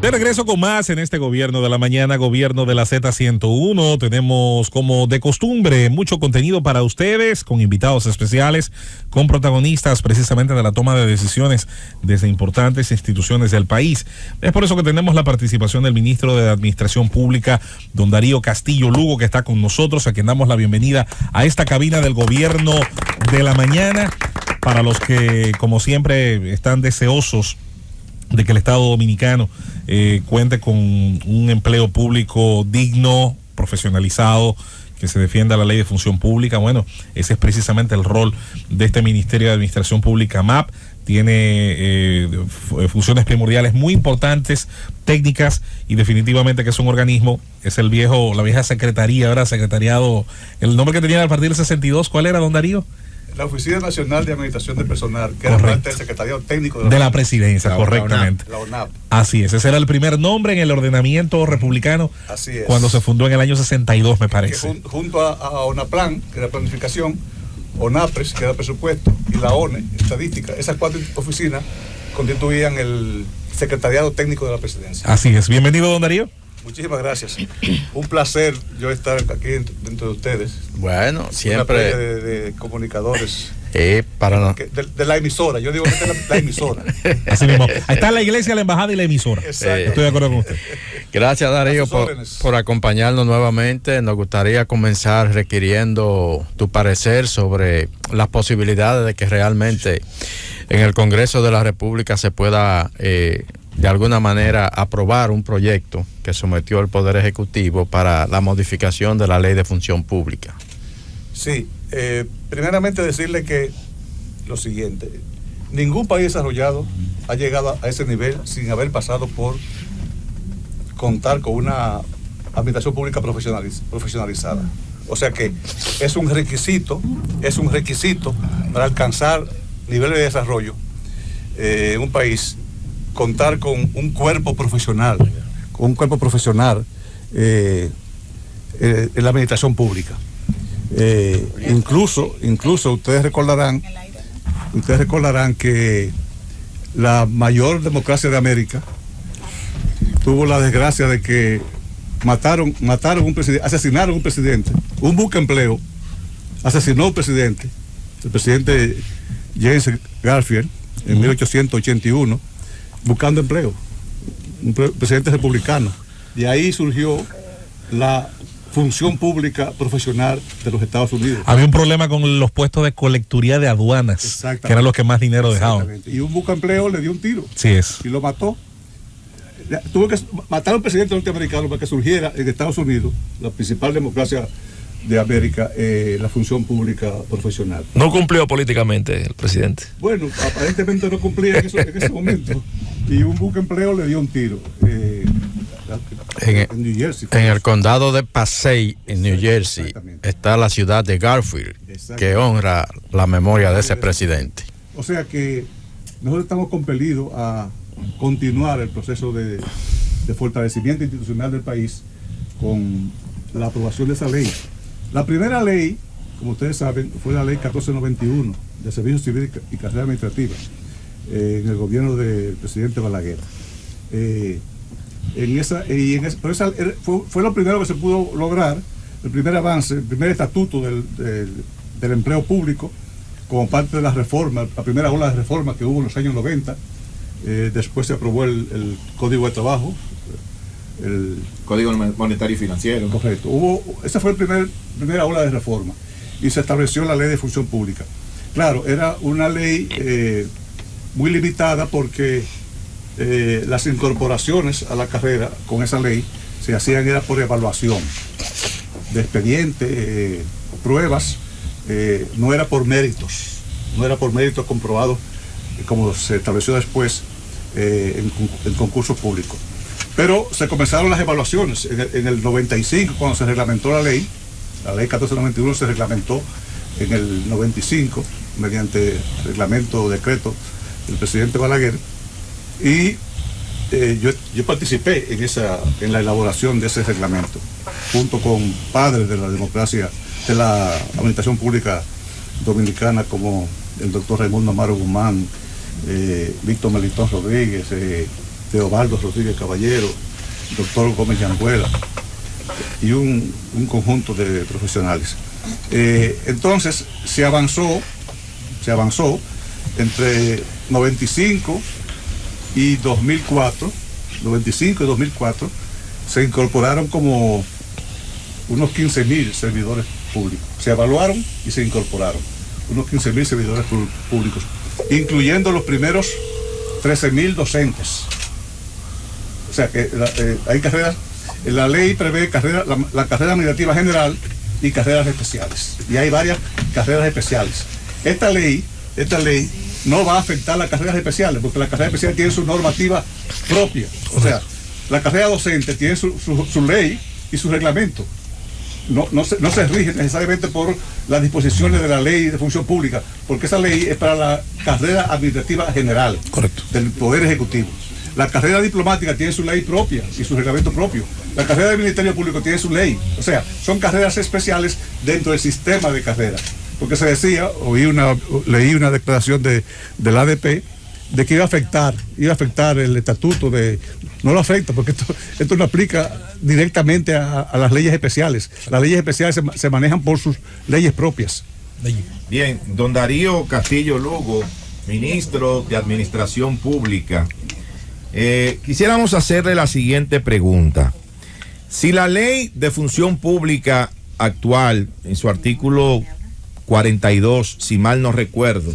De regreso con más en este Gobierno de la Mañana, Gobierno de la Z101. Tenemos, como de costumbre, mucho contenido para ustedes, con invitados especiales, con protagonistas precisamente de la toma de decisiones desde importantes instituciones del país. Es por eso que tenemos la participación del ministro de Administración Pública, don Darío Castillo Lugo, que está con nosotros, a quien damos la bienvenida a esta cabina del Gobierno de la Mañana. Para los que, como siempre, están deseosos de que el Estado Dominicano cuente con un empleo público digno, profesionalizado, que se defienda la ley de función pública. Bueno, ese es precisamente el rol de este Ministerio de Administración Pública, MAP. Tiene funciones primordiales muy importantes, técnicas, y definitivamente que es un organismo, es la vieja secretaría, ahora secretariado, el nombre que tenía a partir del 62, ¿cuál era, don Darío? La Oficina Nacional de Administración de Personal, que era parte del Secretariado Técnico de la Presidencia, correctamente. La ONAP. Así es, ese era el primer nombre en el ordenamiento republicano. Así es. Cuando se fundó en el año 62, me parece. Que junto a ONAPLAN, que era planificación, ONAPRES, que era presupuesto, y la ONE, estadística, esas cuatro oficinas constituían el Secretariado Técnico de la Presidencia. Así es. Bienvenido, don Darío. Muchísimas gracias. Un placer yo estar aquí dentro de ustedes. Bueno, siempre. De comunicadores. Para de la emisora, yo digo que es la emisora. Así mismo. Ahí está la iglesia, la embajada y la emisora. Estoy de acuerdo con usted. Gracias, Darío, por acompañarnos nuevamente. Nos gustaría comenzar requiriendo tu parecer sobre las posibilidades de que realmente en el Congreso de la República se pueda de alguna manera aprobar un proyecto que sometió el Poder Ejecutivo para la modificación de la Ley de Función Pública. Sí, primeramente decirle que lo siguiente: ningún país desarrollado ha llegado a ese nivel sin haber pasado por contar con una administración pública profesionalizada. O sea que es un requisito para alcanzar niveles de desarrollo en un país, contar con un cuerpo profesional, en la administración pública. Incluso ustedes recordarán que la mayor democracia de América tuvo la desgracia de que mataron un presidente, asesinaron un presidente, un buque empleo, asesinó a un presidente, el presidente James Garfield, en 1881, buscando empleo, un presidente republicano. De ahí surgió la función pública profesional de los Estados Unidos. Había un problema con los puestos de colecturía de aduanas, que eran los que más dinero dejaban. Y un buque empleo le dio un tiro. Sí es. Y lo mató. Tuvo que matar a un presidente norteamericano para que surgiera en Estados Unidos, la principal democracia de América, la función pública profesional. No cumplió políticamente el presidente. Bueno, aparentemente no cumplía en ese momento. Y un buque empleo le dio un tiro. En New Jersey. En el condado de Passaic, en New Jersey, está la ciudad de Garfield, que honra la memoria de ese presidente. O sea que nosotros estamos compelidos a continuar el proceso de fortalecimiento institucional del país con la aprobación de esa ley. La primera ley, como ustedes saben, fue la ley 1491 de Servicio Civil y Carrera Administrativa en el gobierno del presidente Balaguer. Pero esa fue lo primero que se pudo lograr, el primer avance, el primer estatuto del empleo público como parte de las reformas, la primera ola de reformas que hubo en los años 90. Después se aprobó el Código de Trabajo, el Código Monetario y Financiero. Correcto. Esa fue la primera ola de reforma y se estableció la Ley de Función Pública. Claro, era una ley muy limitada porque las incorporaciones a la carrera con esa ley se hacían era por evaluación de expediente, pruebas, no era por méritos comprobados como se estableció después en concursos públicos. Pero se comenzaron las evaluaciones en el 95, cuando se reglamentó la ley 1491 se reglamentó en el 95 mediante reglamento o decreto del presidente Balaguer, y yo participé en la elaboración de ese reglamento junto con padres de la democracia, de la administración pública dominicana, como el doctor Raimundo Amaro Guzmán, Víctor Melitón Rodríguez, Teobaldo Rodríguez Caballero, doctor Gómez Yanguela y un conjunto de profesionales. Entonces se avanzó entre 95 y 2004, se incorporaron como unos 15.000 servidores públicos. Se evaluaron y se incorporaron unos 15.000 servidores públicos, incluyendo los primeros 13.000 docentes. O sea que hay carreras, la ley prevé la carrera administrativa general y carreras especiales. Y hay varias carreras especiales. Esta ley no va a afectar las carreras especiales, porque las carreras especiales tienen su normativa propia. O sea, la carrera docente tiene su ley y su reglamento. No se rige necesariamente por las disposiciones de la ley de función pública, porque esa ley es para la carrera administrativa general. Correcto. Del Poder Ejecutivo. La carrera diplomática tiene su ley propia y su reglamento propio. La carrera del Ministerio Público tiene su ley. O sea, son carreras especiales dentro del sistema de carreras. Porque se decía, leí una declaración del ADP de que iba a afectar el estatuto no lo afecta, porque esto no aplica directamente a las leyes especiales. Las leyes especiales se manejan por sus leyes propias. Bien, don Darío Castillo Lugo, ministro de Administración Pública, quisiéramos hacerle la siguiente pregunta. Si la ley de función pública actual, en su artículo 42, si mal no recuerdo,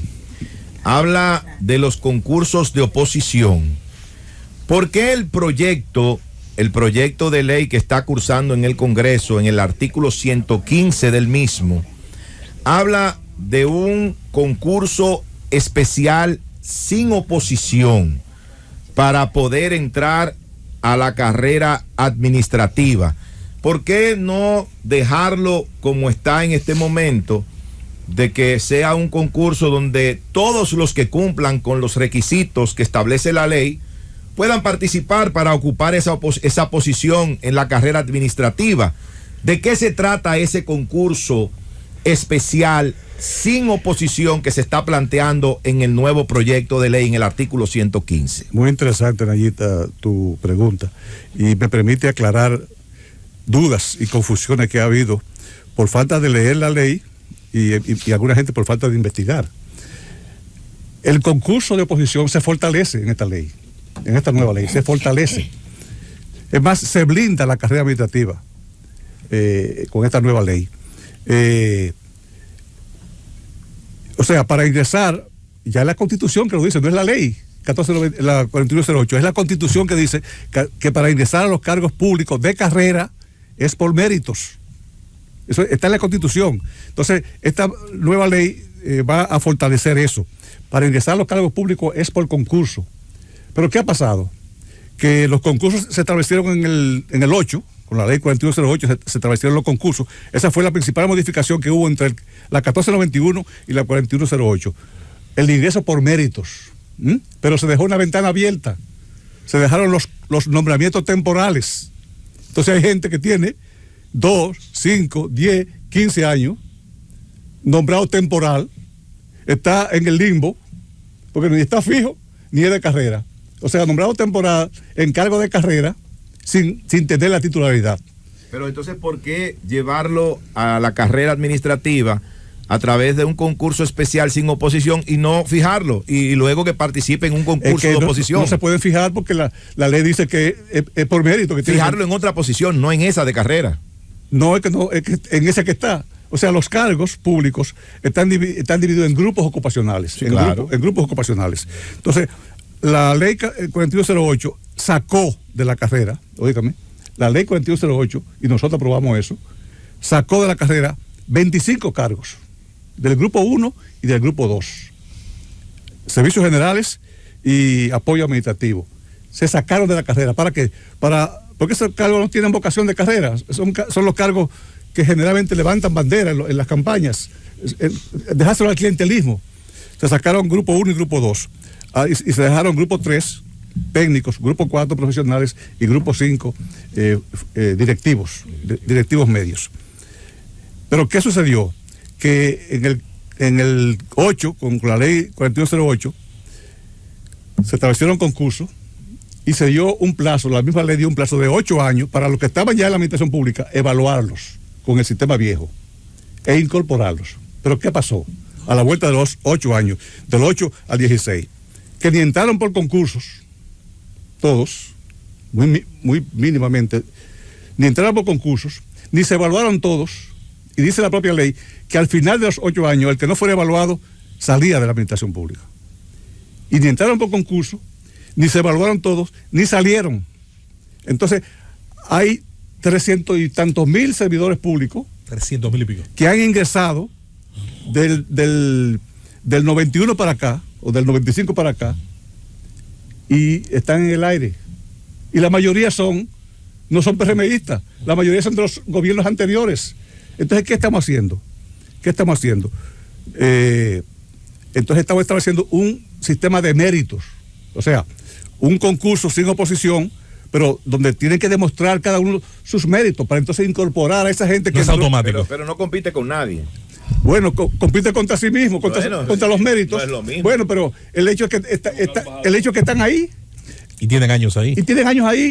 habla de los concursos de oposición, ¿por qué el proyecto de ley que está cursando en el Congreso, en el artículo 115 del mismo, habla de un concurso especial sin oposición para poder entrar a la carrera administrativa? ¿Por qué no dejarlo como está en este momento, de que sea un concurso donde todos los que cumplan con los requisitos que establece la ley puedan participar para ocupar esa posición en la carrera administrativa? ¿De qué se trata ese concurso especial sin oposición que se está planteando en el nuevo proyecto de ley en el artículo 115? Muy interesante, Nayita, tu pregunta, y me permite aclarar dudas y confusiones que ha habido por falta de leer la ley y alguna gente por falta de investigar. El concurso de oposición se fortalece en esta ley, en esta nueva ley, se fortalece. Es más, se blinda la carrera administrativa con esta nueva ley. O sea, para ingresar, ya es la Constitución que lo dice, no es la ley 4108, es la Constitución que dice que para ingresar a los cargos públicos de carrera es por méritos. Eso está en la Constitución. Entonces, esta nueva ley va a fortalecer eso. Para ingresar a los cargos públicos es por concurso. Pero ¿qué ha pasado? Que los concursos se establecieron en el 8, con la ley 4108 se establecieron los concursos. Esa fue la principal modificación que hubo entre la 1491 y la 4108. El ingreso por méritos. Pero se dejó una ventana abierta. Se dejaron los nombramientos temporales. Entonces hay gente que tiene 2, 5, 10, 15 años, nombrado temporal, está en el limbo, porque ni está fijo, ni es de carrera. O sea, nombrado temporal, en cargo de carrera, sin tener la titularidad. Pero entonces, ¿por qué llevarlo a la carrera administrativa a través de un concurso especial sin oposición y no fijarlo y luego que participe en un concurso de oposición? No se pueden fijar porque la ley dice que es por mérito. Que fijarlo en otra posición, no en esa de carrera. No, es que en esa que está. O sea, los cargos públicos están divididos en grupos ocupacionales. Sí, claro. En grupos ocupacionales. Entonces, la ley 4108 sacó de la carrera, oígame, la ley 4108, y nosotros aprobamos eso, sacó de la carrera 25 cargos, del grupo 1 y del grupo 2. Servicios generales y apoyo administrativo. Se sacaron de la carrera. ¿Para qué? Porque esos cargos no tienen vocación de carrera, son los cargos que generalmente levantan bandera en las campañas, dejárselo al clientelismo. Se sacaron grupo 1 y grupo 2, y se dejaron grupo 3 técnicos, grupo 4 profesionales y grupo 5 directivos medios. Pero ¿qué sucedió? Que en el 8, con la ley 4108, se establecieron concursos y se dio un plazo, la misma ley dio un plazo de 8 años para los que estaban ya en la administración pública, evaluarlos con el sistema viejo e incorporarlos. Pero ¿qué pasó? A la vuelta de los 8 años, del 8 al 16, que ni entraron por concursos, todos, muy mínimamente, ni entraron por concursos, ni se evaluaron todos, y dice la propia ley que al final de los 8 años, el que no fuera evaluado salía de la administración pública. Y ni entraron por concurso, ni se evaluaron todos, ni salieron. Entonces, hay 300 y tantos mil servidores públicos 300,000 y pico que han ingresado del 91 para acá, o del 95 para acá, y están en el aire. Y la mayoría no son PRMistas, la mayoría son de los gobiernos anteriores. Entonces, ¿qué estamos haciendo? Entonces estamos estableciendo un sistema de méritos, o sea, un concurso sin oposición, pero donde tienen que demostrar cada uno sus méritos para entonces incorporar a esa gente que no es automático. Pero no compite con nadie. Bueno, compite contra sí mismo, contra los méritos. No es lo mismo. Bueno, pero el hecho es que el hecho es que están ahí. Y tienen años ahí.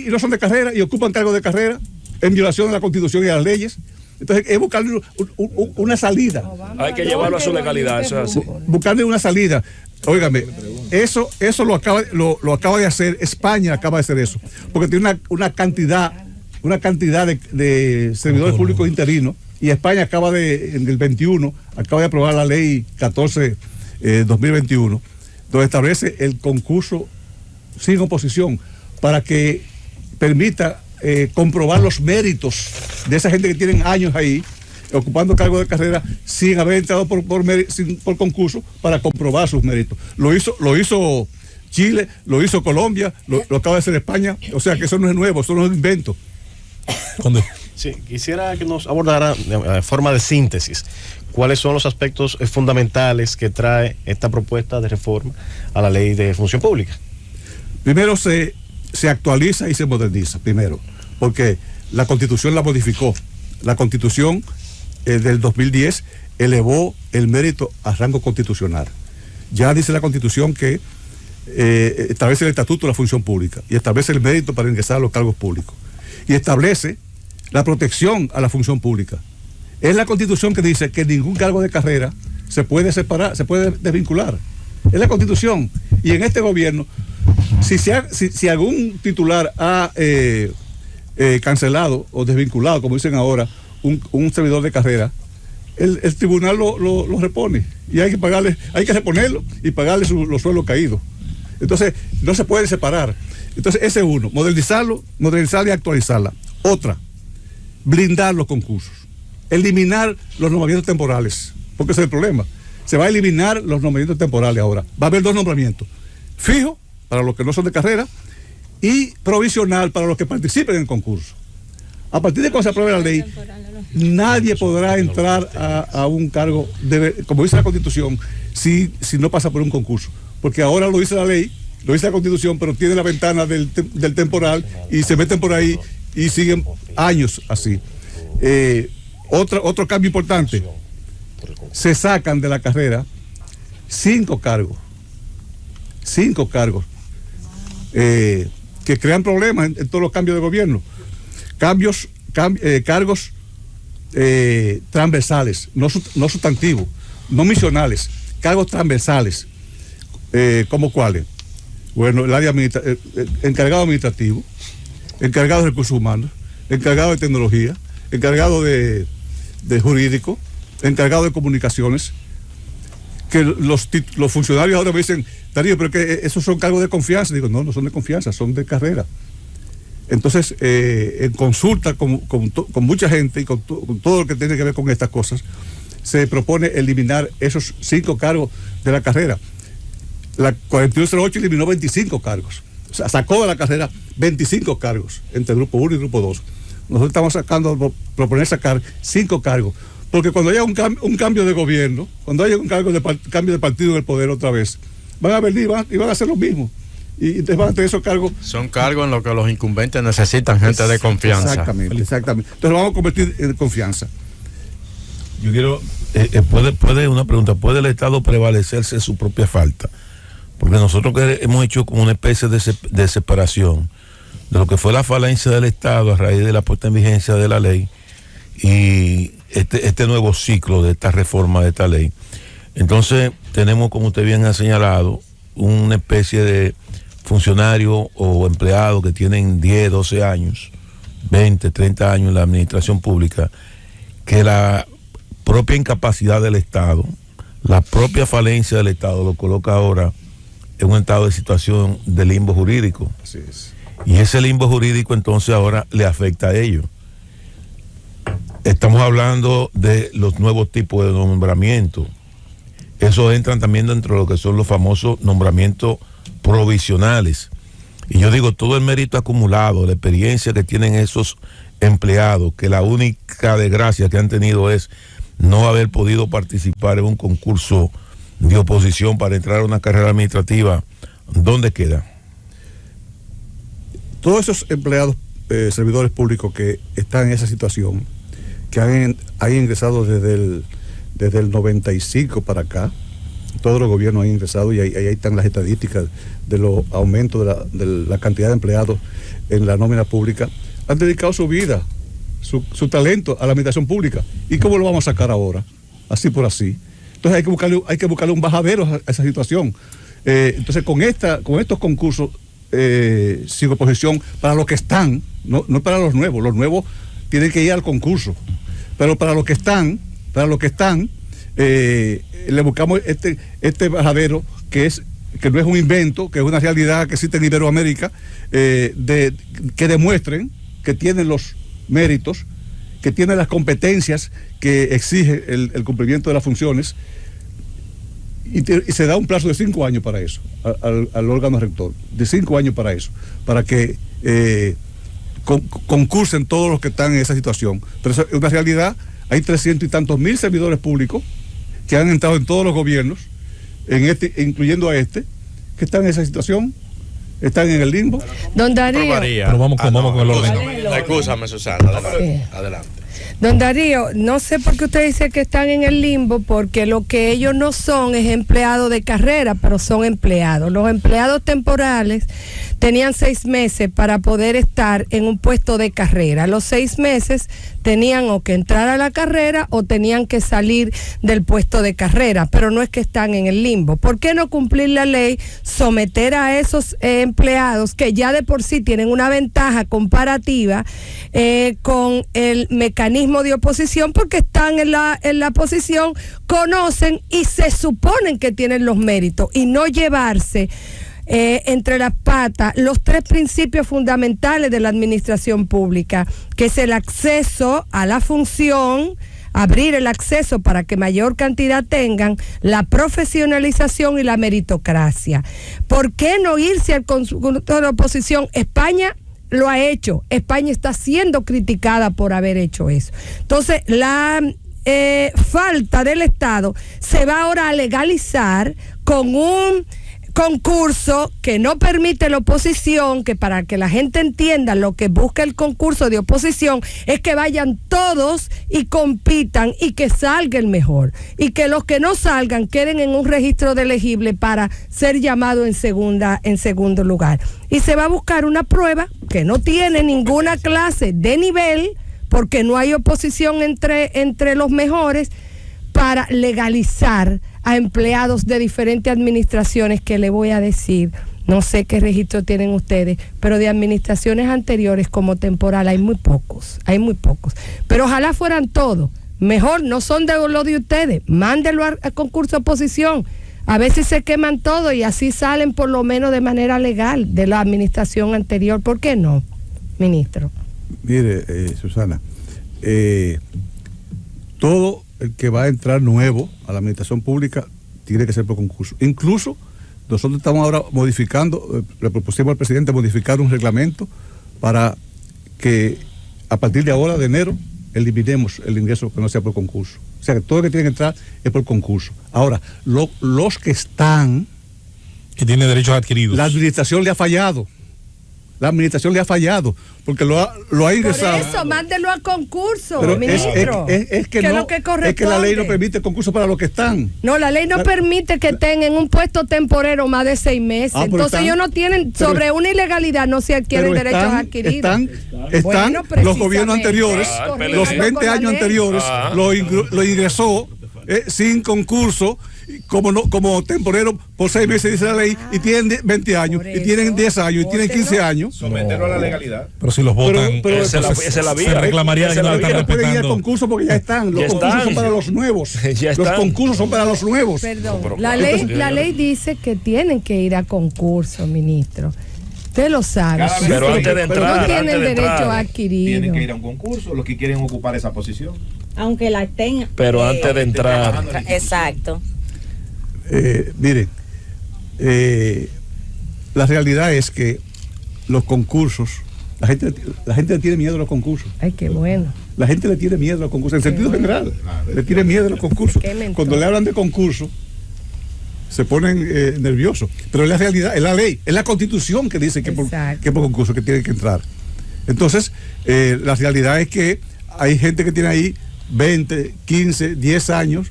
Y no son de carrera y ocupan cargos de carrera en violación de la Constitución y de las leyes. Entonces es buscarle una salida. Hay que llevarlo a su legalidad, eso es así. Buscarle una salida. Óigame, eso lo acaba de hacer, España acaba de hacer eso, porque tiene una cantidad de servidores públicos interinos, y España en el 21, acaba de aprobar la ley 14-2021, donde establece el concurso sin oposición, para que permita comprobar los méritos de esa gente que tienen años ahí, ocupando cargos de carrera sin haber entrado por concurso, para comprobar sus méritos. Lo hizo Chile, lo hizo Colombia, lo acaba de hacer España, o sea que eso no es nuevo, eso no es un invento. Sí, quisiera que nos abordara de forma de síntesis cuáles son los aspectos fundamentales que trae esta propuesta de reforma a la ley de función pública. Primero se actualiza y se moderniza, primero, porque la Constitución la modificó. La Constitución del 2010 elevó el mérito a rango constitucional. Ya dice la Constitución que establece el estatuto de la función pública y establece el mérito para ingresar a los cargos públicos y establece la protección a la función pública. Es la Constitución que dice que ningún cargo de carrera se puede separar, se puede desvincular. Es la Constitución. Y en este gobierno, si algún titular ha cancelado o desvinculado, como dicen ahora, un servidor de carrera, el tribunal lo repone y hay que reponerlo y pagarle los sueldos caídos. Entonces no se puede separar. Entonces ese es uno, modernizarla y actualizarla. Otra, blindar los concursos, eliminar los nombramientos temporales, porque ese es el problema. Se va a eliminar los nombramientos temporales ahora. Va a haber 2 nombramientos, fijo para los que no son de carrera y provisional para los que participen en el concurso. A partir de cuando se apruebe la ley, nadie podrá entrar a un cargo, como dice la Constitución, si no pasa por un concurso. Porque ahora lo dice la ley, lo dice la Constitución, pero tiene la ventana del temporal y se meten por ahí y siguen años así. Otro cambio importante, se sacan de la carrera 5 cargos que crean problemas en todos los cambios de gobierno. Cargos transversales, no sustantivos, no misionales, cargos transversales, ¿como cuáles? Bueno, el área encargado administrativo, encargado de recursos humanos, encargado de tecnología, encargado de jurídico, encargado de comunicaciones, que los funcionarios ahora me dicen, Darío, pero que esos son cargos de confianza. Digo, no son de confianza, son de carrera. Entonces, en consulta con mucha gente y con todo lo que tiene que ver con estas cosas, se propone eliminar esos 5 cargos de la carrera. La 4108 eliminó 25 cargos. O sea, sacó de la carrera 25 cargos entre Grupo 1 y Grupo 2. Nosotros estamos proponer sacar 5 cargos. Porque cuando haya un cambio de gobierno, cuando haya un cambio de partido en el poder otra vez, van a venir y van a hacer lo mismo. Y entonces van a tener esos cargos. Son cargos en los que los incumbentes necesitan gente de confianza. Exactamente. Entonces lo vamos a convertir en confianza. Yo quiero, puede una pregunta, ¿puede el Estado prevalecerse de su propia falta? porque nosotros hemos hecho como una especie de separación de lo que fue la falencia del Estado a raíz de la puesta en vigencia de la ley y este nuevo ciclo de esta reforma de esta ley. Entonces tenemos, como usted bien ha señalado, una especie de funcionarios o empleados que tienen 10, 12 años, 20, 30 años en la administración pública, que la propia incapacidad del Estado, la propia falencia del Estado lo coloca ahora en un estado de situación de limbo jurídico. Así es. Y ese limbo jurídico entonces ahora le afecta a ellos. Estamos hablando de los nuevos tipos de nombramientos. Esos entran también dentro de lo que son los famosos nombramientos provisionales. Y yo digo, todo el mérito acumulado, la experiencia que tienen esos empleados, que la única desgracia que han tenido es no haber podido participar en un concurso de oposición para entrar a una carrera administrativa, ¿dónde queda? Todos esos empleados, servidores públicos que están en esa situación, que han ingresado desde el 95 para acá, todos los gobiernos han ingresado y ahí están las estadísticas de los aumentos de la cantidad de empleados en la nómina pública, han dedicado su vida, su talento a la administración pública. ¿Y cómo lo vamos a sacar ahora? Así por así. Entonces hay que buscarle un bajadero a esa situación. Entonces con estos concursos sin oposición, para los que están, no para los nuevos tienen que ir al concurso, pero para los que están, le buscamos este bajadero que no es un invento, que es una realidad que existe en Iberoamérica, que demuestren que tienen los méritos, que tienen las competencias que exige el cumplimiento de las funciones, y se da un plazo de 5 años para eso, al órgano rector, de 5 años para eso, para que concursen todos los que están en esa situación. Pero eso es una realidad. Hay 300 y tantos mil servidores públicos que han entrado en todos los gobiernos, incluyendo a que están en esa situación, están en el limbo. Don Darío. Pero vamos con el orden. Excúsame, Susana, adelante. Don Darío, no sé por qué usted dice que están en el limbo, porque lo que ellos no son es empleados de carrera, pero son empleados. Los empleados temporales tenían 6 meses para poder estar en un puesto de carrera. Los 6 meses tenían o que entrar a la carrera o tenían que salir del puesto de carrera, pero no es que están en el limbo. ¿Por qué no cumplir la ley, someter a esos empleados que ya de por sí tienen una ventaja comparativa con el mecanismo de oposición, porque están en la posición, conocen y se suponen que tienen los méritos, y no llevarse entre las patas los 3 principios fundamentales de la administración pública, que es el acceso a la función, abrir el acceso para que mayor cantidad tengan, la profesionalización y la meritocracia. ¿Por qué no irse al conjunto de la oposición? España lo ha hecho. España está siendo criticada por haber hecho eso. Entonces, la falta del Estado se va ahora a legalizar con un concurso que no permite la oposición, que para que la gente entienda lo que busca el concurso de oposición es que vayan todos y compitan y que salga el mejor, y que los que no salgan queden en un registro de elegible para ser llamado en segundo lugar. Y se va a buscar una prueba que no tiene ninguna clase de nivel, porque no hay oposición entre los mejores, para legalizar a empleados de diferentes administraciones, que le voy a decir, no sé qué registro tienen ustedes, pero de administraciones anteriores como temporal hay muy pocos, pero ojalá fueran todos, mejor, no son de lo de ustedes, mándenlo al concurso de oposición, a veces se queman todo y así salen por lo menos de manera legal de la administración anterior. ¿Por qué no, ministro? Mire, Susana, todo el que va a entrar nuevo a la administración pública tiene que ser por concurso. Incluso nosotros estamos ahora modificando, le propusimos al presidente modificar un reglamento para que a partir de ahora, de enero, eliminemos el ingreso que no sea por concurso. O sea, que todo el que tiene que entrar es por concurso. Ahora, los que están... Que tienen derechos adquiridos. La administración le ha fallado. la administración le ha fallado, porque lo ha ingresado. Por eso, mándelo a concurso, Pero ministro. es que la ley no permite concurso para los que están. No, la ley no permite que estén en un puesto temporero más de 6 meses. Entonces ellos no tienen, sobre una ilegalidad no se adquieren derechos adquiridos. Están los gobiernos anteriores, los 20 años anteriores, lo ingresó sin concurso, como temporero por 6 meses, dice la ley, y tienen 20 años, y tienen 10 años, y tienen 15 años. Someterlo a la legalidad. Pero si los votan, esa es la vía. Se reclamaría que no la están no pueden ir al respetando. concurso porque ya están. Los concursos son para los nuevos. Los concursos son para los nuevos. Perdón, la ley dice que tienen que ir a concurso, ministro. Usted lo sabe. Pero antes de entrar, no tienen derecho adquirido. Tienen que ir a un concurso los que quieren ocupar esa posición. Aunque la tengan. Pero antes de entrar. Exacto. Miren, la realidad es que los concursos, la gente le tiene miedo a los concursos. Ay, qué bueno. La gente le tiene miedo a los concursos, en sentido general. Le tiene miedo a los concursos. Cuando le hablan de concursos, se ponen nerviosos. Pero es la realidad, es la ley, es la Constitución que dice que por concurso que tienen que entrar. Entonces, la realidad es que hay gente que tiene ahí 20, 15, 10 años,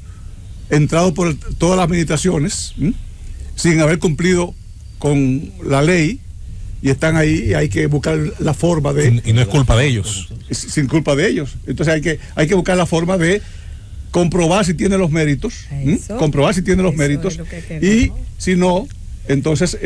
entrado por todas las administraciones, sin haber cumplido con la ley, y están ahí, y hay que buscar la forma de... Y no es culpa de ellos. Sin culpa de ellos. Entonces hay que buscar la forma de comprobar si tiene los méritos, comprobar si tiene los méritos, y si no, entonces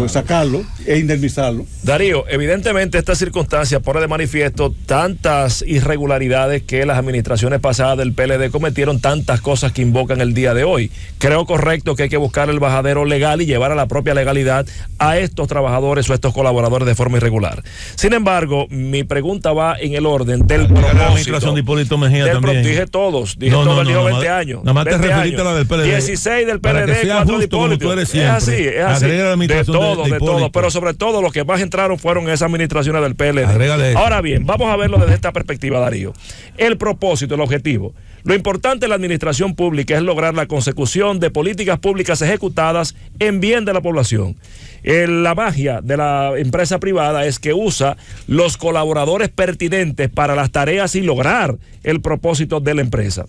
sacarlo e indemnizarlo. Darío, evidentemente esta circunstancia pone de manifiesto tantas irregularidades que las administraciones pasadas del PLD cometieron, tantas cosas que invocan el día de hoy. Creo correcto que hay que buscar el bajadero legal y llevar a la propia legalidad a estos trabajadores o a estos colaboradores de forma irregular. Sin embargo, mi pregunta va en el orden del propósito. La administración de Hipólito Mejía también. Dije todos, dije 20 años. Nada más te referiste a la del PLD. 16 del PLD, 4 de Hipólito. Es así. De todo, pero sobre todo los que más entraron fueron esas administraciones del PLD. Ahora bien, vamos a verlo desde esta perspectiva, Darío. El propósito, el objetivo. Lo importante en la administración pública es lograr la consecución de políticas públicas ejecutadas en bien de la población. La magia de la empresa privada es que usa los colaboradores pertinentes para las tareas y lograr el propósito de la empresa.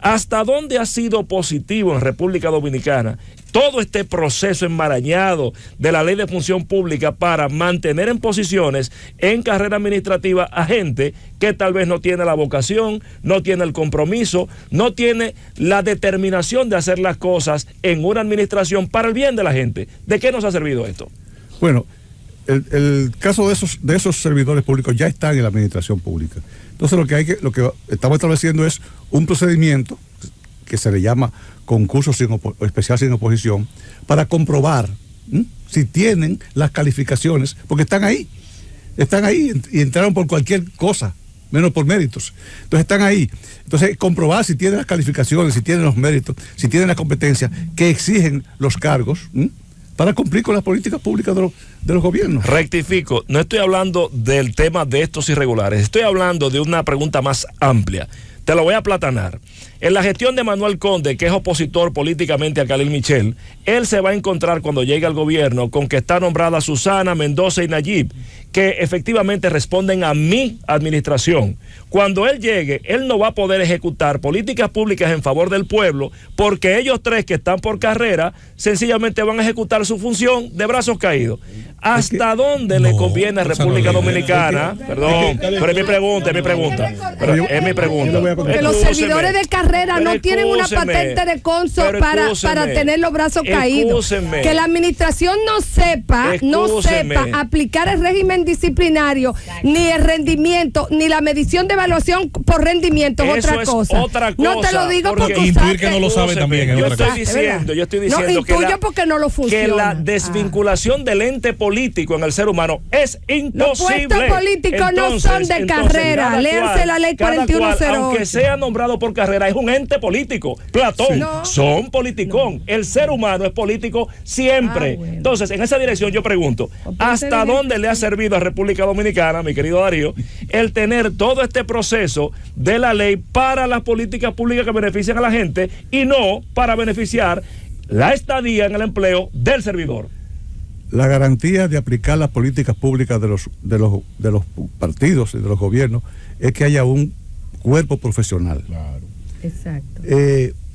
¿Hasta dónde ha sido positivo en República Dominicana todo este proceso enmarañado de la ley de función pública para mantener en posiciones en carrera administrativa a gente que tal vez no tiene la vocación, no tiene el compromiso, no tiene la determinación de hacer las cosas en una administración para el bien de la gente? ¿De qué nos ha servido esto? Bueno, el caso de esos servidores públicos ya están en la administración pública. Entonces lo que estamos estableciendo es un procedimiento que se le llama concurso especial sin oposición para comprobar si tienen las calificaciones, porque están ahí y entraron por cualquier cosa, menos por méritos. Entonces están ahí. Entonces comprobar si tienen las calificaciones, si tienen los méritos, si tienen las competencias que exigen los cargos, para cumplir con las políticas públicas de los gobiernos. Rectifico, no estoy hablando del tema de estos irregulares, estoy hablando de una pregunta más amplia. Te lo voy a aplatanar. En la gestión de Manuel Conde, que es opositor políticamente a Khalil Michel, él se va a encontrar cuando llegue al gobierno con que está nombrada Susana, Mendoza y Nayib, que efectivamente responden a mi administración. Cuando él llegue, él no va a poder ejecutar políticas públicas en favor del pueblo, porque ellos tres que están por carrera sencillamente van a ejecutar su función de brazos caídos. ¿Hasta dónde le conviene a República Dominicana? Perdón, pero es mi pregunta. Es mi pregunta. Que los servidores de carrera no tienen una patente de conso para tener los brazos caídos. Que la administración no sepa aplicar el régimen disciplinario, ni el rendimiento, ni la medición de evaluación por rendimiento es otra cosa. No te lo digo porque intuir que no lo sabe también. Yo estoy diciendo que la desvinculación del ente político en el ser humano es imposible. Los puestos políticos no son de carrera. Léanse la ley 4108. Aunque sea nombrado por carrera, es un ente político. Platón, son politicón. El ser humano es político siempre. Entonces, en esa dirección yo pregunto, ¿hasta dónde le ha servido a República Dominicana, mi querido Darío, el tener todo este proceso de la ley para las políticas públicas que benefician a la gente y no para beneficiar la estadía en el empleo del servidor? La garantía de aplicar las políticas públicas de los partidos y de los gobiernos es que haya un cuerpo profesional. Claro. Exacto.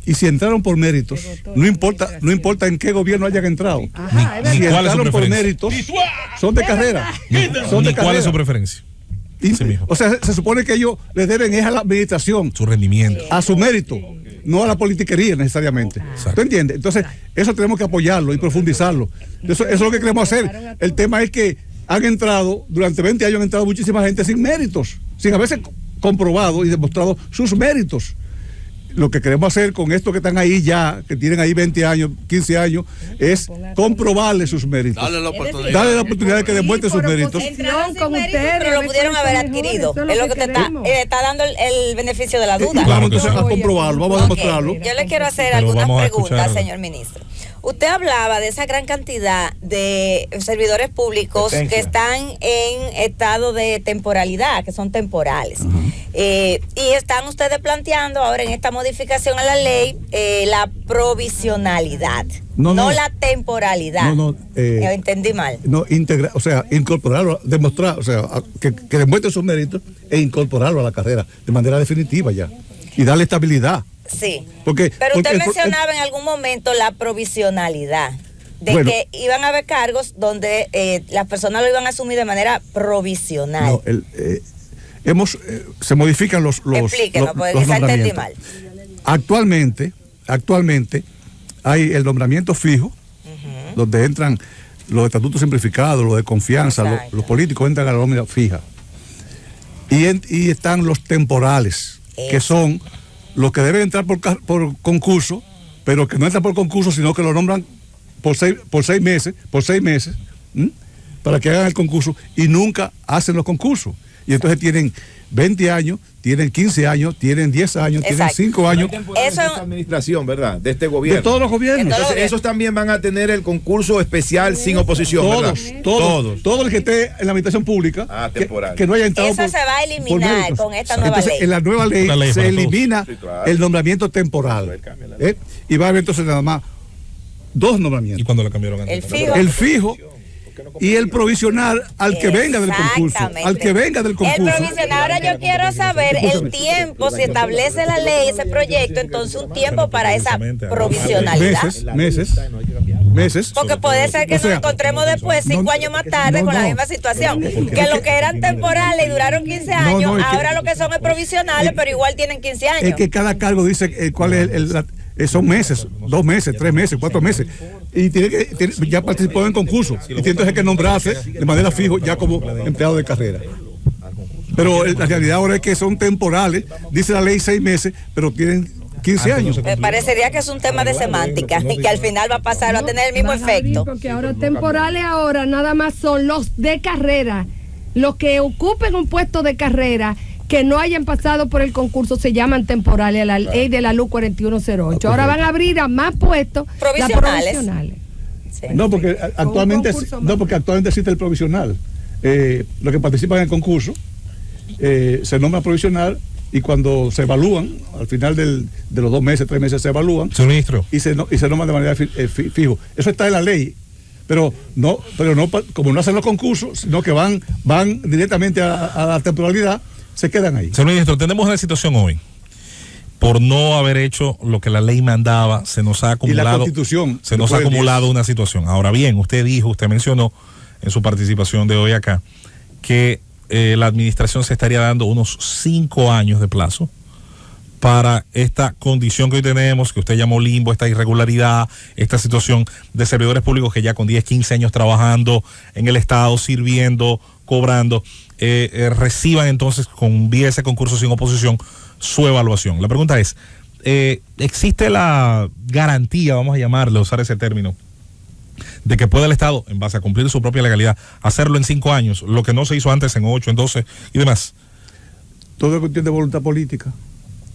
Y si entraron por méritos, no importa en qué gobierno hayan entrado. Ajá, si entraron por méritos, son de carrera. ¿Cuál es su preferencia? O sea, se supone que ellos le deben es a la administración, su rendimiento, a su mérito, no a la politiquería necesariamente. ¿Tú entiendes? Entonces, eso tenemos que apoyarlo y profundizarlo. Eso es lo que queremos hacer. El tema es que durante 20 años han entrado muchísima gente sin méritos, sin haberse comprobado y demostrado sus méritos. Lo que queremos hacer con estos que están ahí ya, que tienen ahí 20 años, 15 años, es comprobarle sus méritos. Darle la oportunidad de que demuestre sus méritos. Pero lo pudieron haber adquirido. Es lo que te está dando el beneficio de la duda. Claro, entonces a comprobarlo, vamos a demostrarlo. Yo le quiero hacer algunas preguntas, señor ministro. Usted hablaba de esa gran cantidad de servidores públicos que están en estado de temporalidad, que son temporales. Y están ustedes planteando ahora en esta modificación a la ley la provisionalidad, no la temporalidad. Entendí mal. O sea, incorporarlo, demostrar, o sea, que demuestre sus méritos e incorporarlo a la carrera de manera definitiva ya y darle estabilidad. Sí, pero usted mencionaba en algún momento la provisionalidad, que iban a haber cargos donde las personas lo iban a asumir de manera provisional. Se modifican los Explíquenos, porque quizá entendí mal. Actualmente hay el nombramiento fijo, donde entran los estatutos simplificados, los de confianza, los políticos entran a la nómina fija. Y están los temporales, que son los que deben entrar por concurso, pero que no entran por concurso, sino que lo nombran por seis meses, para que hagan el concurso y nunca hacen los concursos. Y entonces tienen 20 años, tienen 15 años, tienen 10 años, tienen 5 años. Eso es esta administración, ¿verdad? De este gobierno. De todos los gobiernos. Entonces, esos también van a tener el concurso especial sin oposición, todos. Todo el que esté en la administración pública, que no haya entrado. Eso se va a eliminar con esta nueva ley. En la nueva ley se elimina el nombramiento temporal. Y va a haber entonces nada más 2 nombramientos. ¿Y cuándo lo cambiaron? El fijo y el provisional al que venga del concurso. El provisional. Ahora yo quiero saber el tiempo, si establece la ley ese proyecto, entonces un tiempo para esa provisionalidad. Meses. Porque puede ser que nos encontremos después, 5 años más tarde, con la misma situación. Que lo que eran temporales y duraron 15 años, ahora lo que son es provisionales, pero igual tienen 15 años. Es que cada cargo dice cuál es son meses, 2 meses, 3 meses, 4 meses. Y ya participó en concurso. Y tiene entonces que nombrarse de manera fijo ya como empleado de carrera. Pero la realidad ahora es que son temporales. Dice la ley 6 meses, pero tienen 15 años. Me parecería que es un tema de semántica y que al final va a tener el mismo efecto. Porque ahora temporales nada más son los de carrera. Los que ocupen un puesto de carrera que no hayan pasado por el concurso se llaman temporales a la ley de la luz 4108. Ahora van a abrir a más puestos provisionales. Sí. No, porque actualmente existe el provisional. Los que participan en el concurso se nombra provisional y cuando se evalúan, al final de los 2 meses, 3 meses se evalúan. Suministro. Y se nombran de manera fijo. Eso está en la ley. Pero no, como no hacen los concursos, sino que van directamente a la temporalidad, se quedan ahí. Señor ministro, tenemos una situación hoy. Por no haber hecho lo que la ley mandaba, se nos ha acumulado. Y la Constitución. Se nos ha acumulado una situación. Ahora bien, usted mencionó en su participación de hoy acá, que la administración se estaría dando unos 5 años de plazo para esta condición que hoy tenemos, que usted llamó limbo, esta irregularidad, esta situación de servidores públicos que ya con 10, 15 años trabajando en el Estado, sirviendo, cobrando, reciban entonces con vía ese concurso sin oposición su evaluación. La pregunta es, ¿existe la garantía, vamos a llamarle, usar ese término, de que pueda el Estado, en base a cumplir su propia legalidad, hacerlo en 5 años, lo que no se hizo antes en 8, en 12 y demás? Todo es cuestión de voluntad política.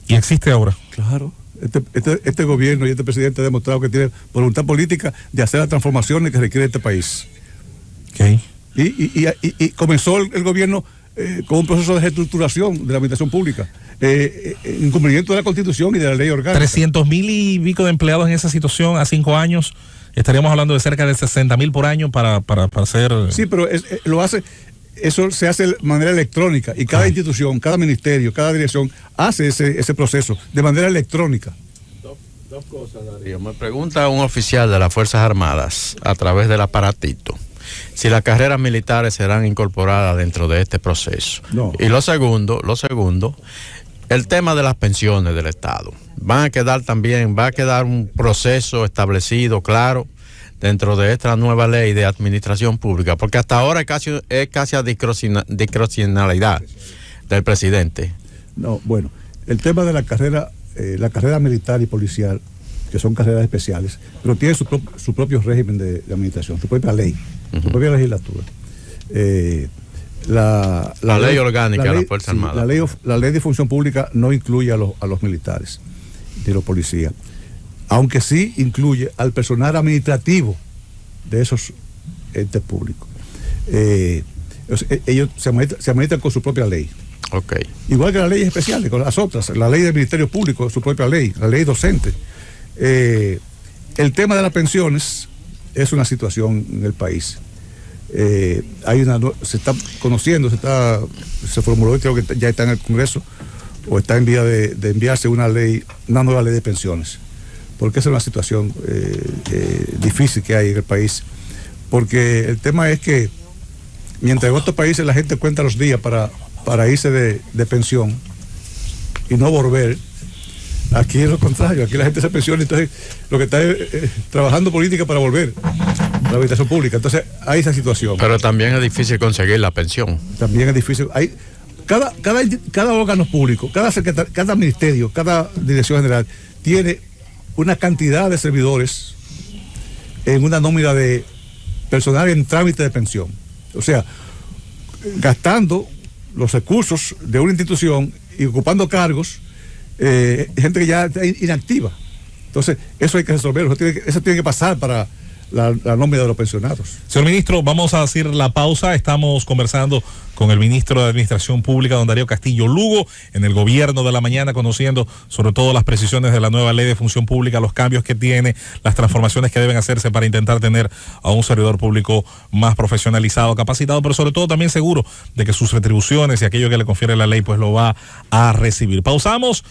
¿Y existe ahora? Claro. Este gobierno y este presidente ha demostrado que tiene voluntad política de hacer las transformaciones que requiere este país. Okay. Y comenzó el gobierno con un proceso de reestructuración de la administración pública, en cumplimiento de la Constitución y de la ley orgánica. 300,000 y pico de empleados en esa situación a 5 años, estaríamos hablando de cerca de 60,000 por año para hacer... Sí, pero eso se hace de manera electrónica y cada institución, cada ministerio, cada dirección hace ese proceso de manera electrónica. Dos cosas, Darío. Me pregunta un oficial de las Fuerzas Armadas a través del aparatito si las carreras militares serán incorporadas dentro de este proceso. No. Y lo segundo, el tema de las pensiones del Estado. Va a quedar un proceso establecido, claro, dentro de esta nueva ley de administración pública, porque hasta ahora es casi a discrecionalidad del presidente. No, bueno, el tema de la carrera militar y policial, que son carreras especiales, pero tiene su propio régimen de administración, su propia ley, su propia legislatura. La ley orgánica de la Fuerza Armada. La ley de función pública no incluye a los militares ni a los policías, aunque sí incluye al personal administrativo de esos entes públicos. Ellos se administran con su propia ley. Okay. Igual que las leyes especiales, con las otras, la ley del Ministerio Público, su propia ley, la ley docente. El tema de las pensiones es una situación en el país. Se está conociendo, se formuló y creo que ya está en el Congreso o está en vía de enviarse una nueva ley de pensiones, porque esa es una situación difícil que hay en el país, porque el tema es que mientras en otros países la gente cuenta los días para irse de pensión y no volver, aquí es lo contrario, aquí la gente se pensiona, entonces lo que está es trabajando política para volver a la administración pública. Entonces hay esa situación. Pero también es difícil conseguir la pensión. También es difícil. Cada órgano público, cada ministerio, cada dirección general tiene una cantidad de servidores en una nómina de personal en trámite de pensión. O sea, gastando los recursos de una institución y ocupando cargos, gente que ya está inactiva. Entonces, eso hay que resolverlo, eso tiene que pasar para la nómina de los pensionados. Señor ministro, vamos a hacer la pausa. Estamos conversando con el ministro de Administración Pública, don Darío Castillo Lugo, en el Gobierno de la Mañana, conociendo sobre todo las precisiones de la nueva ley de función pública, los cambios que tiene, las transformaciones que deben hacerse para intentar tener a un servidor público más profesionalizado, capacitado, pero sobre todo también seguro de que sus retribuciones y aquello que le confiere la ley pues lo va a recibir. Pausamos.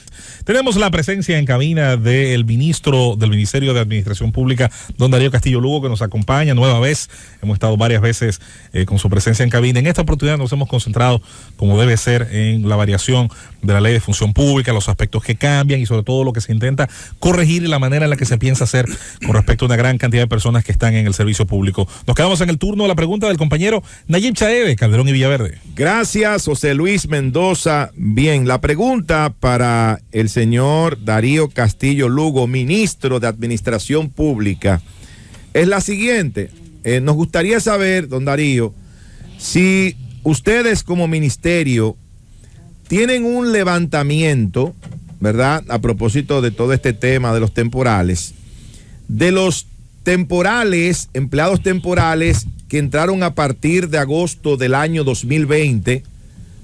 Tenemos la presencia en cabina del ministro del Ministerio de Administración Pública, don Darío Castillo Lugo, que nos acompaña nueva vez. Hemos estado varias veces con su presencia en cabina. En esta oportunidad nos hemos concentrado, como debe ser, en la variación de la ley de función pública, los aspectos que cambian y sobre todo lo que se intenta corregir y la manera en la que se piensa hacer con respecto a una gran cantidad de personas que están en el servicio público. Nos quedamos en el turno de la pregunta del compañero Nayib Chaeve, Calderón y Villaverde. Gracias, José Luis Mendoza. Bien, la pregunta para el señor Darío Castillo Lugo, ministro de Administración Pública, es la siguiente. Nos gustaría saber, don Darío, si ustedes como ministerio tienen un levantamiento, ¿verdad? A propósito de todo este tema de los temporales, empleados temporales que entraron a partir de agosto del año 2020,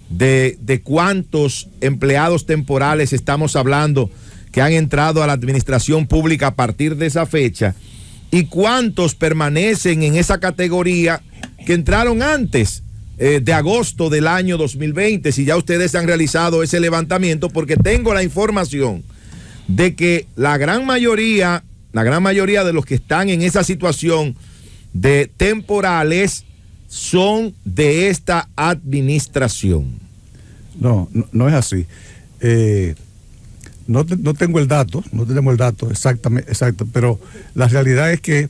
de cuántos empleados temporales estamos hablando que han entrado a la administración pública a partir de esa fecha, y cuántos permanecen en esa categoría que entraron antes de agosto del año 2020, si ya ustedes han realizado ese levantamiento, porque tengo la información de que la gran mayoría de los que están en esa situación de temporales son de esta administración. No es así. No tengo el dato, no tenemos el dato exacto, pero la realidad es que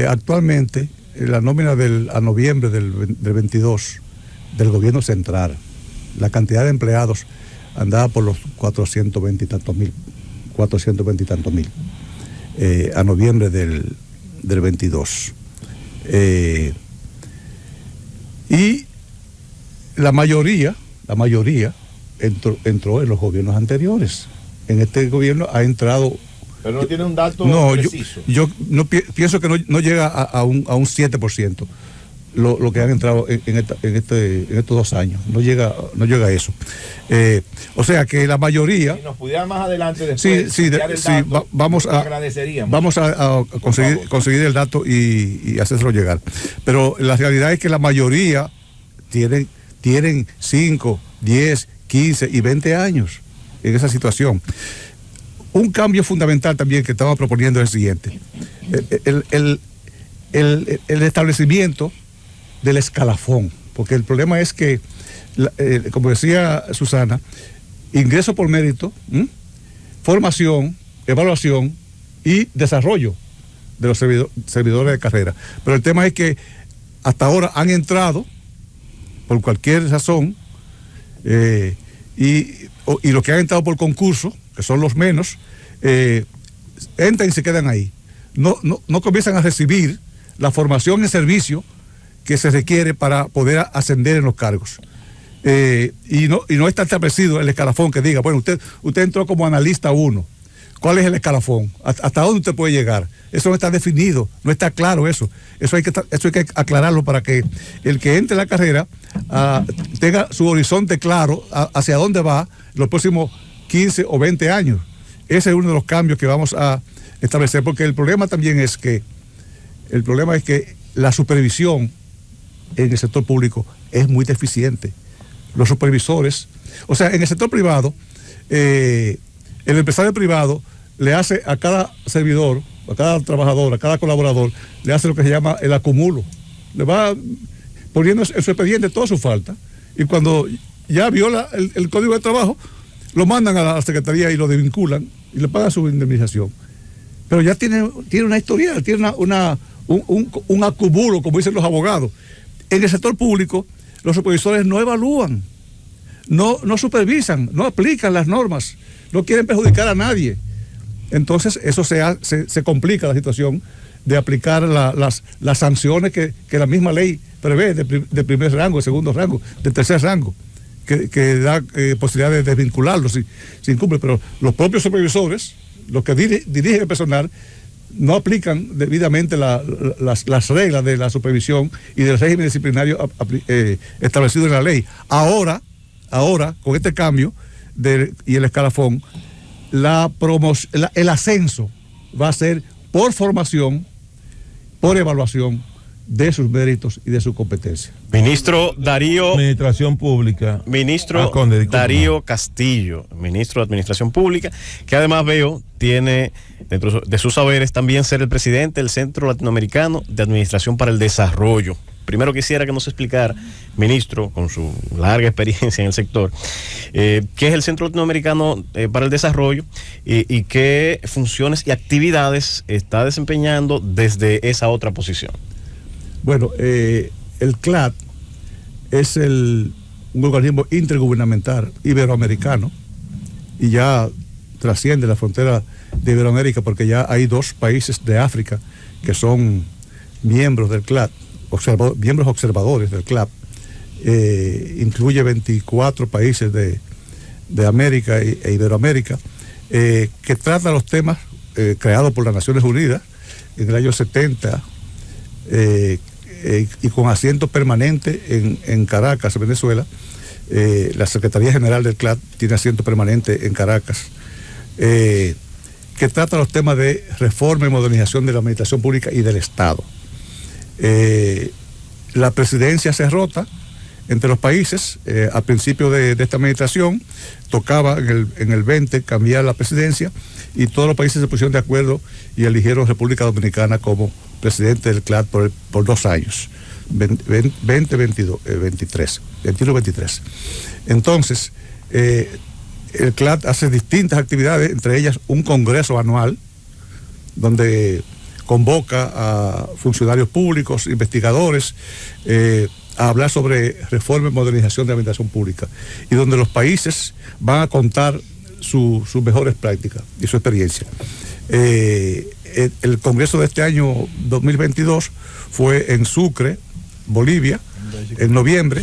actualmente la nómina a noviembre del 22 del gobierno central, la cantidad de empleados andaba por los 420 y tantos mil a noviembre del 22. Y la mayoría entró en los gobiernos anteriores. En este gobierno ha entrado. Pero no tiene un dato preciso. Yo no pienso que no llega a un 7%, lo que han entrado en estos 2 años. No llega a eso. O sea que la mayoría. Si nos pudiera más adelante después. Vamos a conseguir el dato y hacerlo llegar. Pero la realidad es que la mayoría tienen 5, 10, 15 y 20 años en esa situación. Un cambio fundamental también que estamos proponiendo es el siguiente. El establecimiento del escalafón, porque el problema es que, como decía Susana, ingreso por mérito, formación, evaluación y desarrollo de los servidores de carrera. Pero el tema es que hasta ahora han entrado por cualquier razón y los que han entrado por concurso, que son los menos, entran y se quedan ahí. No comienzan a recibir la formación y servicio que se requiere para poder ascender en los cargos. Y no está establecido el escalafón que diga, bueno, usted entró como analista 1. ¿Cuál es el escalafón? ¿Hasta dónde usted puede llegar? Eso no está definido, no está claro eso. Eso hay que aclararlo para que el que entre en la carrera tenga su horizonte claro hacia dónde va los próximos 15 o 20 años. Ese es uno de los cambios que vamos a establecer, porque el problema también es que la supervisión en el sector público es muy deficiente. Los supervisores, o sea, en el sector privado, el empresario privado le hace a cada servidor, a cada trabajador, a cada colaborador, le hace lo que se llama el acumulo. Le va poniendo en su expediente toda su falta, y cuando ya viola el código de trabajo, lo mandan a la secretaría y lo desvinculan y le pagan su indemnización. Pero ya tiene una historia, tiene un acumulo, como dicen los abogados. En el sector público, los supervisores no evalúan, no supervisan, no aplican las normas, no quieren perjudicar a nadie. Entonces eso se complica la situación de aplicar las sanciones que la misma ley prevé de primer rango, de segundo rango, de tercer rango, que da posibilidad de desvincularlos si incumple. Pero los propios supervisores, los que dirigen el personal, no aplican debidamente las reglas de la supervisión y del régimen disciplinario establecido en la ley. Ahora, con este cambio y el escalafón, el ascenso va a ser por formación, por evaluación de sus méritos y de su competencia. Ministro Darío Administración Pública. Ministro Darío Castillo, ministro de Administración Pública, que además tiene dentro de sus saberes también ser el presidente del Centro Latinoamericano de Administración para el Desarrollo. Primero quisiera que nos explicara, ministro, con su larga experiencia en el sector, qué es el Centro Latinoamericano para el Desarrollo y qué funciones y actividades está desempeñando desde esa otra posición. Bueno, el CLAD es un organismo intergubernamental iberoamericano y ya trasciende la frontera de Iberoamérica, porque ya hay 2 países de África que son miembros del CLAD, miembros observadores del CLAD. Incluye 24 países de América e Iberoamérica, que trata los temas creados por las Naciones Unidas en el año 70, y con asiento permanente en Caracas, Venezuela. La Secretaría General del CLAD tiene asiento permanente en Caracas, que trata los temas de reforma y modernización de la administración pública y del Estado. La presidencia se rota entre los países. Al principio de esta administración tocaba en el 20 cambiar la presidencia, y todos los países se pusieron de acuerdo y eligieron República Dominicana como presidente del CLAD por 2 años, 21-23. Entonces, el CLAD hace distintas actividades, entre ellas un congreso anual, donde convoca a funcionarios públicos, investigadores, a hablar sobre reforma y modernización de la administración pública, y donde los países van a contar sus mejores prácticas y su experiencia. El congreso de este año 2022 fue en Sucre, Bolivia, en noviembre,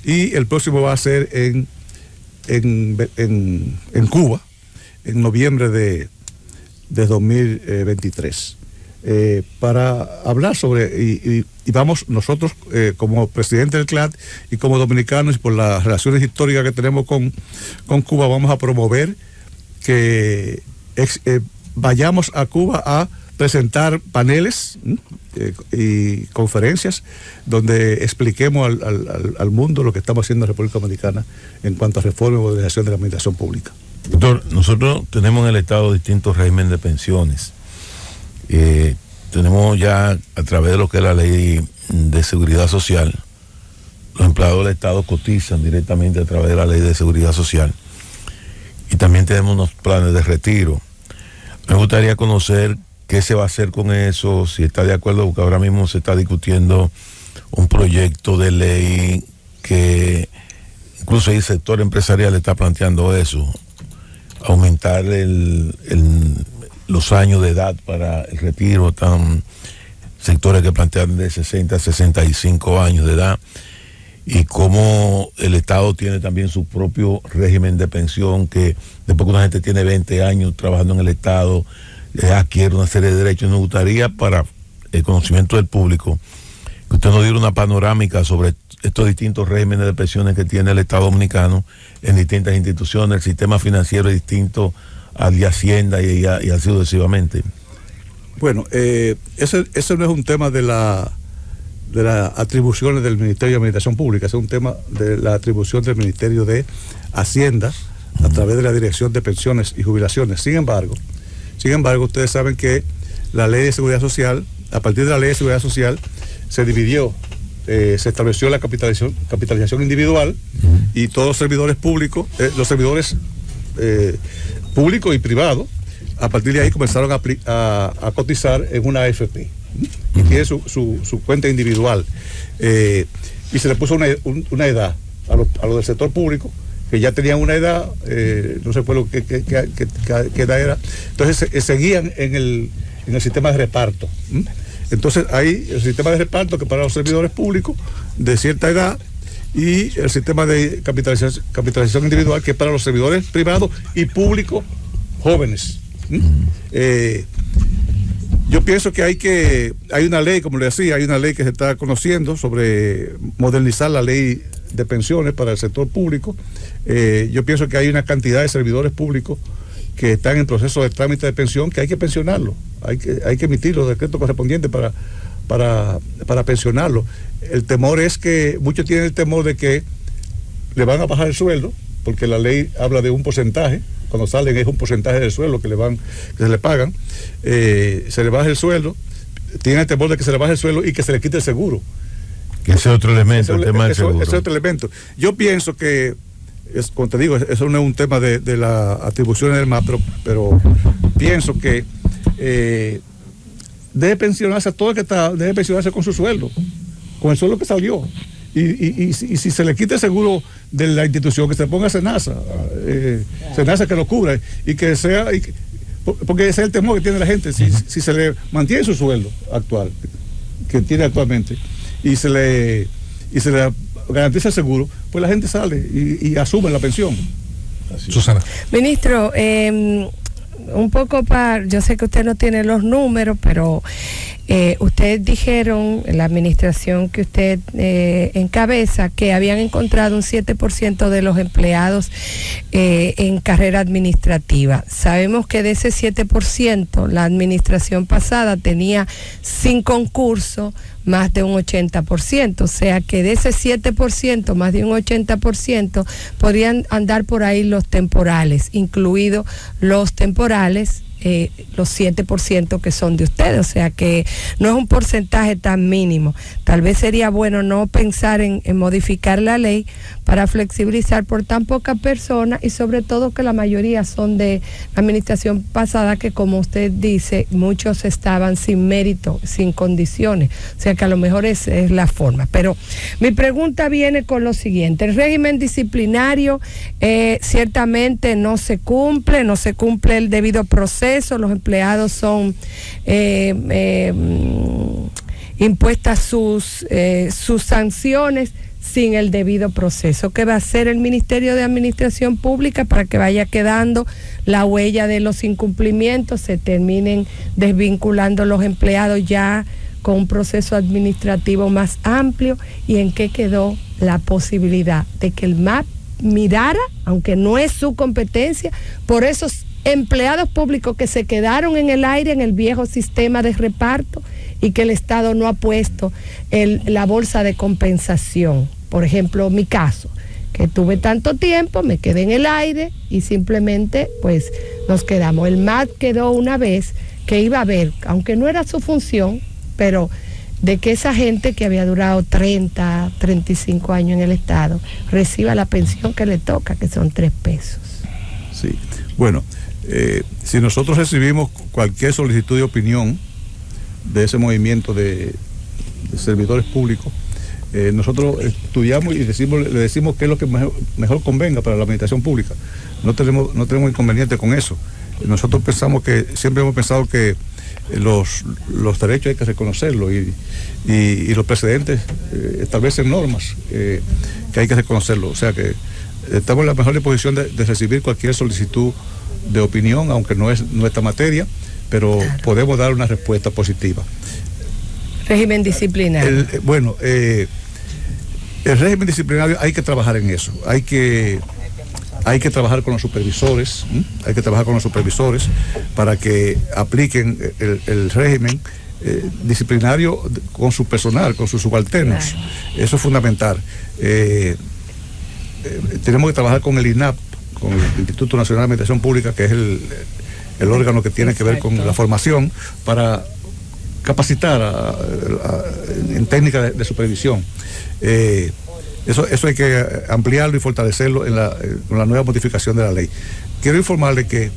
y el próximo va a ser en Cuba, en noviembre de 2023. para hablar sobre, y vamos nosotros como presidente del CLAD y como dominicanos y por las relaciones históricas que tenemos con Cuba, vamos a promover que vayamos a Cuba a presentar paneles y conferencias donde expliquemos al mundo lo que estamos haciendo en la República Dominicana en cuanto a reforma y modernización de la administración pública. Doctor, nosotros tenemos en el Estado distintos regímenes de pensiones. Tenemos ya, a través de lo que es la ley de seguridad social, los empleados del Estado cotizan directamente a través de la ley de seguridad social, y también tenemos unos planes de retiro. Me gustaría conocer qué se va a hacer con eso, si está de acuerdo, porque ahora mismo se está discutiendo un proyecto de ley que incluso el sector empresarial está planteando eso, aumentar los años de edad para el retiro. Están sectores que plantean de 60 a 65 años de edad, y cómo el Estado tiene también su propio régimen de pensión, que después que una gente tiene 20 años trabajando en el Estado, adquiere una serie de derechos. Nos gustaría, para el conocimiento del público, que usted nos diera una panorámica sobre estos distintos regímenes de pensiones que tiene el Estado dominicano en distintas instituciones. El sistema financiero es distinto al de Hacienda y así sucesivamente. Bueno, ese no es un tema de las atribuciones del Ministerio de Administración Pública, es un tema de la atribución del Ministerio de Hacienda a través de la Dirección de Pensiones y Jubilaciones. Sin embargo, ustedes saben que la Ley de Seguridad Social, a partir de la Ley de Seguridad Social, se dividió, se estableció la capitalización individual, y todos los servidores públicos, públicos y privados, a partir de ahí comenzaron a cotizar en una AFP, y tiene su cuenta individual, y se le puso una edad a los del sector público, que ya tenían una edad, no sé qué edad era. Entonces seguían en el sistema de reparto. Entonces hay el sistema de reparto que para los servidores públicos de cierta edad, y el sistema de capitalización individual que es para los servidores privados y públicos jóvenes. Yo pienso que hay una ley, como le decía, hay una ley que se está conociendo sobre modernizar la ley de pensiones para el sector público. Yo pienso que hay una cantidad de servidores públicos que están en proceso de trámite de pensión, que hay que pensionarlo, hay que emitir los decretos correspondientes para pensionarlo. El temor es que muchos tienen el temor de que le van a bajar el sueldo, porque la ley habla de un porcentaje. Cuando salen es un porcentaje del sueldo que se le pagan, se le baja el sueldo, tienen el temor de que se le baje el sueldo y que se le quite el seguro. Que ese es otro elemento, el tema del seguro. Ese es otro elemento. Yo pienso que, como te digo, eso no es un tema de las atribuciones del MAP, pero pienso que debe pensionarse a todo el que está, debe pensionarse con su sueldo, con el sueldo que salió. Y si se le quita el seguro de la institución, que se ponga SENASA que lo cubra, y que sea, porque ese es el temor que tiene la gente, si se le mantiene su sueldo actual, que tiene actualmente, y se le garantiza el seguro, pues la gente sale y asume la pensión. Así. Susana. Ministro, un poco yo sé que usted no tiene los números, pero ustedes dijeron, la administración que usted encabeza, que habían encontrado un 7% de los empleados en carrera administrativa. Sabemos que de ese 7%, la administración pasada tenía sin concurso más de un 80%, o sea que de ese 7%, más de un 80%, podrían andar por ahí los temporales, incluidos los temporales, los 7% que son de ustedes, o sea que no es un porcentaje tan mínimo. Tal vez sería bueno no pensar en modificar la ley para flexibilizar por tan pocas personas, y sobre todo que la mayoría son de la administración pasada, que como usted dice, muchos estaban sin mérito, sin condiciones, o sea que a lo mejor es la forma. Pero mi pregunta viene con lo siguiente: el régimen disciplinario ciertamente no se cumple el debido proceso, los empleados son impuestas sus sanciones. sin el debido proceso. ¿Qué va a hacer el Ministerio de Administración Pública para que vaya quedando la huella de los incumplimientos, se terminen desvinculando los empleados ya con un proceso administrativo más amplio? ¿Y en qué quedó la posibilidad de que el MAP mirara, aunque no es su competencia, por esos empleados públicos que se quedaron en el aire en el viejo sistema de reparto y que el Estado no ha puesto la bolsa de compensación? Por ejemplo, mi caso, que tuve tanto tiempo, me quedé en el aire y simplemente pues nos quedamos. El MAP quedó una vez que iba a ver, aunque no era su función, pero de que esa gente que había durado 30, 35 años en el Estado reciba la pensión que le toca, que son 3 pesos. Sí, bueno, si nosotros recibimos cualquier solicitud de opinión de ese movimiento de servidores públicos, nosotros estudiamos y le decimos qué es lo que mejor convenga para la administración pública. No tenemos inconveniente con eso. Nosotros siempre hemos pensado que los derechos hay que reconocerlos y los precedentes establecen normas que hay que reconocerlo. O sea que estamos en la mejor disposición de recibir cualquier solicitud de opinión, aunque no es nuestra materia, pero podemos dar una respuesta positiva. Régimen disciplinario. El régimen disciplinario hay que trabajar en eso. Hay que trabajar con los supervisores, para que apliquen el régimen disciplinario con su personal, con sus subalternos. Claro. Eso es fundamental. Tenemos que trabajar con el INAP, con el Instituto Nacional de Administración Pública, que es el órgano que tiene que ver con la formación, para capacitar en técnicas de supervisión. Eso hay que ampliarlo y fortalecerlo con la nueva modificación de la ley. Quiero informarle que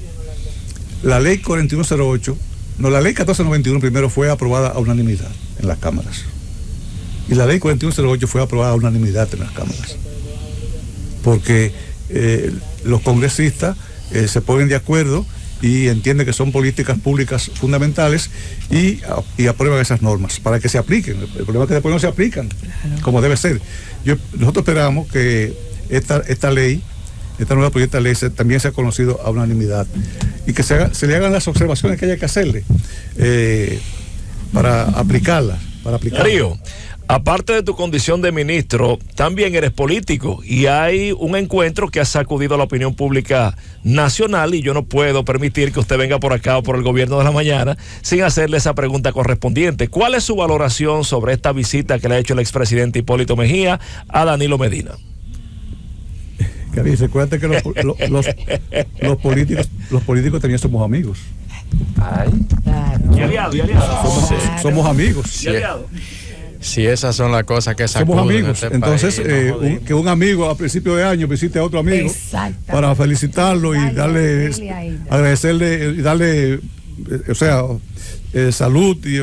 la ley 4108, la ley 1491 primero fue aprobada a unanimidad en las cámaras. Y la ley 4108 fue aprobada a unanimidad en las cámaras. Porque los congresistas se ponen de acuerdo y entienden que son políticas públicas fundamentales y aprueban esas normas para que se apliquen. El problema es que después no se aplican como debe ser. Nosotros esperamos que esta nueva proyecto de ley también sea conocido a unanimidad y que se le hagan las observaciones que haya que hacerle para aplicarlas. Darío, aparte de tu condición de ministro, también eres político y hay un encuentro que ha sacudido a la opinión pública nacional y yo no puedo permitir que usted venga por acá o por el Gobierno de la Mañana sin hacerle esa pregunta correspondiente. ¿Cuál es su valoración sobre esta visita que le ha hecho el expresidente Hipólito Mejía a Danilo Medina? Cari, recuerda que los políticos también somos amigos. Ay. Claro. Y aliados. Somos amigos. Y aliados. Si esas son las cosas que sacuden. Somos amigos. Entonces, que un amigo a principio de año visite a otro amigo para felicitarlo y agradecerle y darle, salud y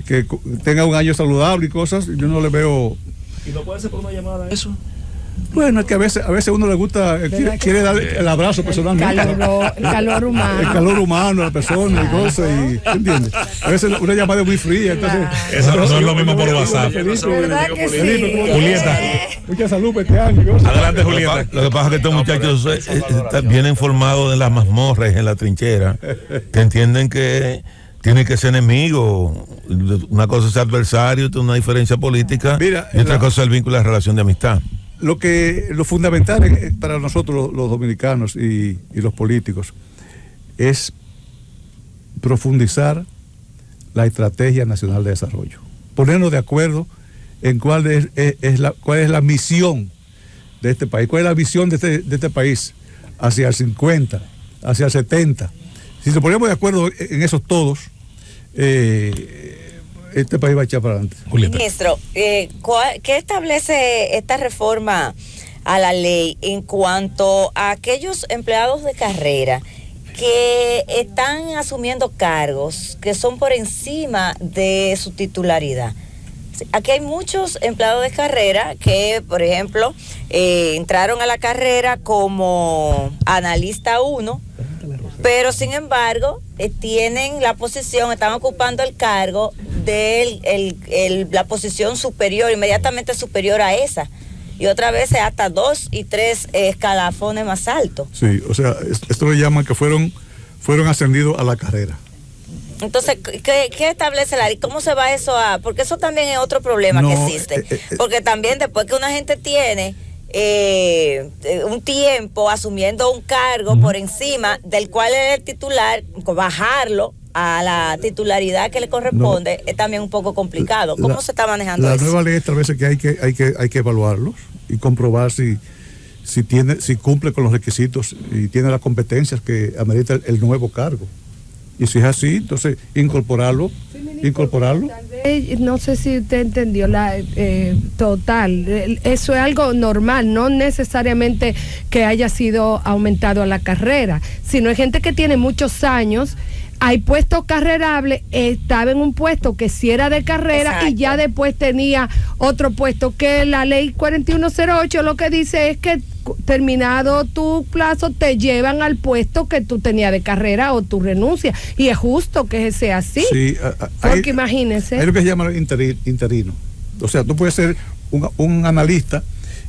que tenga un año saludable y cosas. Yo no le veo. ¿Y no puede ser por una llamada eso? Bueno, es que a veces uno le gusta, quiere darle el abrazo personalmente. El calor humano. El calor humano a la persona y cosas, ¿entiendes? A veces una llamada es muy fría, entonces... Eso no es lo mismo por WhatsApp. Julieta. Mucha salud este año. Adelante, Julieta. Lo que pasa es que estos muchachos vienen formados en las mazmorras, en la trinchera, que entienden que tienen que ser enemigos. Una cosa es adversario, otra una diferencia política, y otra cosa es el vínculo de la relación de amistad. Lo fundamental para nosotros los dominicanos y los políticos es profundizar la estrategia nacional de desarrollo, ponernos de acuerdo en cuál es la misión de este país, cuál es la visión de este país hacia el 50, hacia el 70. Si nos ponemos de acuerdo en esos todos, este país va a echar para adelante. Ministro, ¿qué establece esta reforma a la ley en cuanto a aquellos empleados de carrera que están asumiendo cargos que son por encima de su titularidad? Aquí hay muchos empleados de carrera que, por ejemplo, entraron a la carrera como analista 1, pero sin embargo tienen la posición, están ocupando el cargo de la posición superior, inmediatamente superior a esa. Y otras veces hasta 2 y 3 escalafones más altos. Sí, o sea, esto le llaman que fueron ascendidos a la carrera. Entonces, ¿qué establece la ley? ¿Cómo se va eso a...? Porque eso también es otro problema que existe. Porque también después que una gente tiene un tiempo asumiendo un cargo por encima del cual es el titular, bajarlo a la titularidad que le corresponde es también un poco complicado. ¿Cómo se está manejando eso? La nueva ley establece que hay que evaluarlos y comprobar si cumple con los requisitos y tiene las competencias que amerita el nuevo cargo. Y si es así, entonces incorporarlo. Tal vez, no sé si usted entendió total. Eso es algo normal, no necesariamente que haya sido aumentado a la carrera, sino hay gente que tiene muchos años. Hay puestos carrerables, estaba en un puesto que sí era de carrera. Exacto. Y ya después tenía otro puesto, que la ley 4108 lo que dice es que terminado tu plazo te llevan al puesto que tú tenías de carrera o tu renuncia, y es justo que sea así. Sí, porque imagínense. Hay lo que se llama interino. O sea, tú puedes ser un analista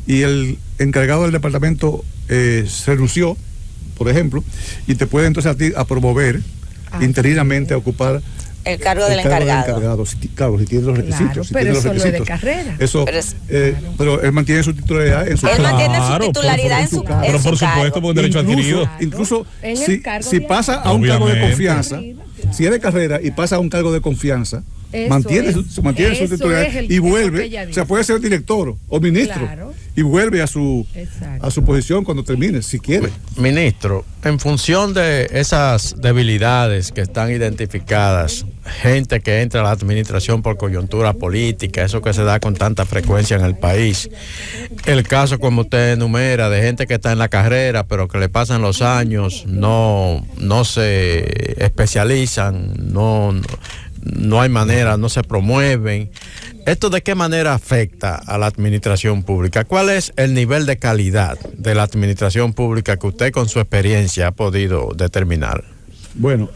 y el encargado del departamento se renunció, por ejemplo, y te puede entonces a ti a promover interinamente a ocupar el cargo del encargado. Claro, si tiene los requisitos. Pero eso no es de carrera. Eso, pero él mantiene su titularidad en su cargo. Él mantiene su titularidad en su cargo. Pero por supuesto, por derecho adquirido. Incluso si pasa a un cargo de confianza, si es de carrera y pasa a un cargo de confianza, mantiene su titularidad y vuelve. O sea, puede ser director o ministro. Claro. Y vuelve a su posición cuando termine, si quiere. Ministro, en función de esas debilidades que están identificadas, gente que entra a la administración por coyuntura política, eso que se da con tanta frecuencia en el país, el caso como usted enumera de gente que está en la carrera pero que le pasan los años, no se especializan, no hay manera, no se promueven. ¿Esto de qué manera afecta a la administración pública? ¿Cuál es el nivel de calidad de la administración pública que usted con su experiencia ha podido determinar? Bueno,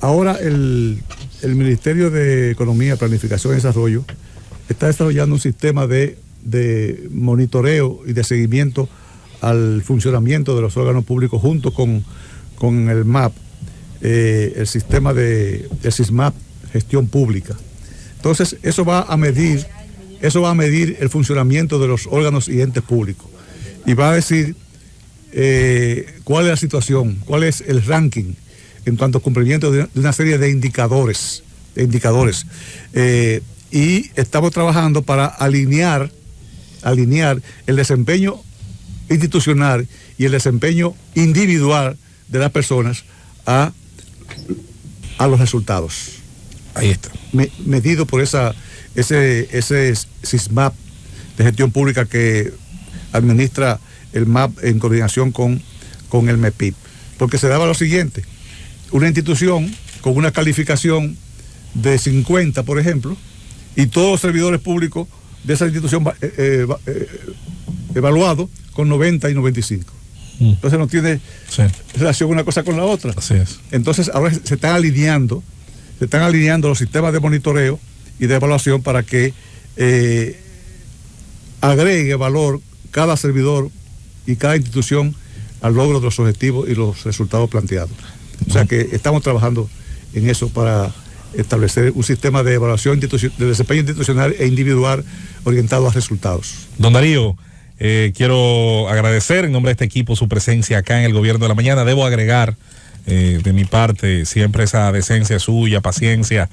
ahora el Ministerio de Economía, Planificación y Desarrollo está desarrollando un sistema de monitoreo y de seguimiento al funcionamiento de los órganos públicos junto con el MAP, el sistema el SISMAP, gestión pública. Entonces, eso va a medir el funcionamiento de los órganos y entes públicos. Y va a decir cuál es la situación, cuál es el ranking en cuanto a cumplimiento de una serie de indicadores. Y estamos trabajando para alinear el desempeño institucional y el desempeño individual de las personas a los resultados. Ahí está. Medido por ese SISMAP de gestión pública que administra el MAP en coordinación con el MEPIP. Porque se daba lo siguiente: una institución con una calificación de 50, por ejemplo, y todos los servidores públicos de esa institución evaluados con 90 y 95. Entonces no tiene relación una cosa con la otra. Así es. Entonces ahora se están alineando los sistemas de monitoreo y de evaluación para que agregue valor cada servidor y cada institución al logro de los objetivos y los resultados planteados. O sea que estamos trabajando en eso para establecer un sistema de evaluación de desempeño institucional e individual orientado a resultados. Don Darío, quiero agradecer en nombre de este equipo su presencia acá en el Gobierno de la Mañana. Debo agregar de mi parte siempre esa decencia suya, paciencia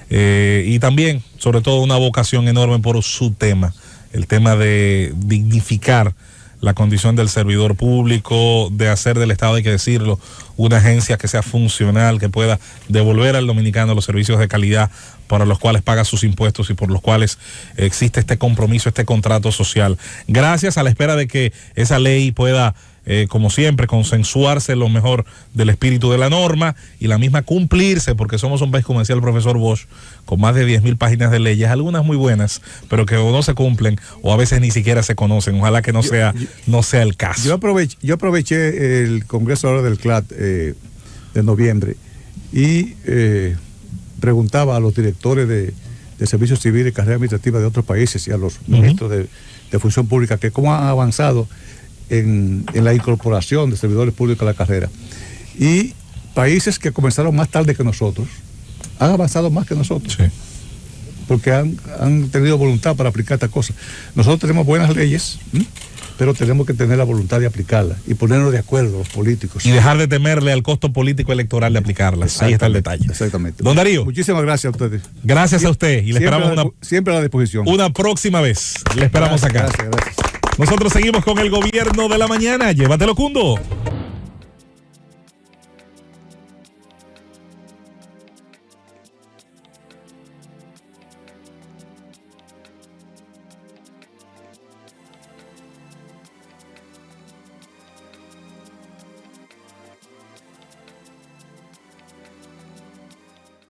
y también, sobre todo, una vocación enorme por su tema, el tema de dignificar la condición del servidor público, de hacer del Estado, hay que decirlo, una agencia que sea funcional, que pueda devolver al dominicano los servicios de calidad para los cuales paga sus impuestos y por los cuales existe este compromiso, este contrato social. Gracias, a la espera de que esa ley pueda, como siempre, consensuarse lo mejor del espíritu de la norma y la misma cumplirse, porque somos un país, como decía el profesor Bosch, con más de 10.000 páginas de leyes, algunas muy buenas, pero que o no se cumplen o a veces ni siquiera se conocen. Ojalá que no sea el caso. Yo aproveché el Congreso ahora del CLAT de noviembre y preguntaba a los directores de servicios civiles y carrera administrativa de otros países y a los ministros de función pública que cómo han avanzado en la incorporación de servidores públicos a la carrera. Y países que comenzaron más tarde que nosotros han avanzado más que nosotros. Sí. Porque han tenido voluntad para aplicar estas cosas. Nosotros tenemos buenas leyes, pero tenemos que tener la voluntad de aplicarlas y ponernos de acuerdo los políticos. Y dejar de temerle al costo político electoral de aplicarlas. Ahí está el detalle. Exactamente. Don Darío. Muchísimas gracias a ustedes. Gracias a usted. Y le esperamos siempre a la disposición. Una próxima vez. Le esperamos acá. Gracias. Nosotros seguimos con el gobierno de la mañana. Llévatelo, Cundo.